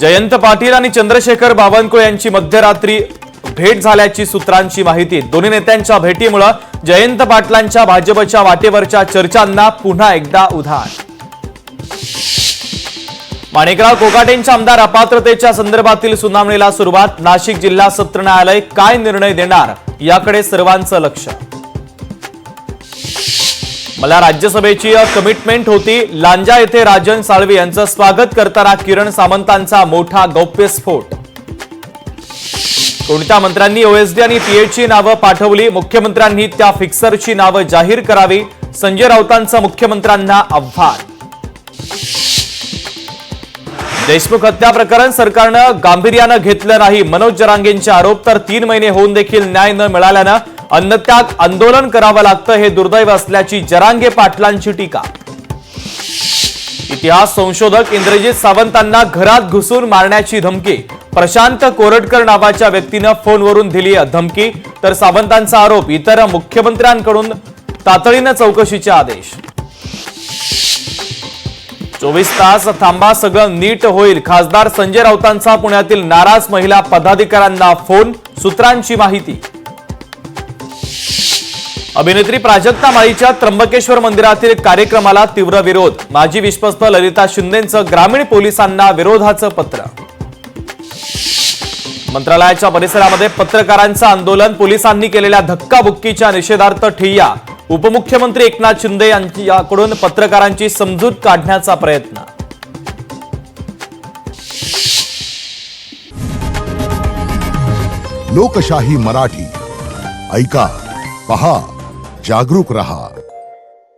जयंत पाटील आणि चंद्रशेखर बावनकुळे यांची मध्यरात्री भेट झाल्याची सूत्रांची माहिती। दोन्ही नेत्यांच्या भेटीमुळे जयंत पाटलांच्या भाजपच्या वाटेवरच्या चर्चांना पुन्हा एकदा उधाण। माणिकराव कोकाटेंच्या आमदार अपात्रतेच्या संदर्भातील सुनावणीला सुरुवात। नाशिक जिल्हा सत्र न्यायालय काय निर्णय देणार याकडे सर्वांचं लक्ष। मला राज्यसभेची कमिटमेंट होती। लांजा येथे राजन साळवी यांचं स्वागत करताना किरण सामंतांचा मोठा गौप्यस्फोट। कोणत्या मंत्र्यांनी ओएसडी आणि पीएचची नावं पाठवली? मुख्यमंत्र्यांनी त्या फिक्सरची नावं जाहीर करावी। संजय राऊतांचं मुख्यमंत्र्यांना आव्हान। देशमुख हत्या प्रकरण सरकारनं गांभीर्यानं घेतलं नाही। मनोज जरांगेंचे आरोप। तर 3 महिने होऊन देखील न्याय न मिळाल्यानं अन्नत्याग आंदोलन करावं लागतं, हे दुर्दैव असल्याची जरांगे पाटलांची टीका। इतिहास संशोधक इंद्रजित सावंतांना घरात घुसून मारण्याची धमकी। प्रशांत कोरटकर नावाच्या व्यक्तीनं फोनवरून दिली धमकी। तर सावंतांचा आरोप, इतर मुख्यमंत्र्यांकडून तातडीनं चौकशीचे आदेश। 24 तास थांबा, सगळं नीट होईल। खासदार संजय राऊतांचा पुण्यातील नाराज महिला पदाधिकाऱ्यांना फोन। सूत्रांची माहिती। अभिनेत्री प्राजक्ता माळीच्या त्र्यंबकेश्वर मंदिरातील कार्यक्रमाला तीव्र विरोध। माजी विश्वस्त ललिता शिंदेंचं ग्रामीण पोलिसांना विरोधाचं पत्र। मंत्रालयाच्या परिसरामध्ये पत्रकारांचं आंदोलन। पोलिसांनी केलेल्या धक्काबुक्कीच्या निषेधार्थ ठिय्या। उपमुख्यमंत्री एकनाथ शिंदे यांच्याकडून पत्रकारांची समजूत काढण्याचा प्रयत्न। लोकशाही मराठी ऐका, पहा, जागरूक रहा।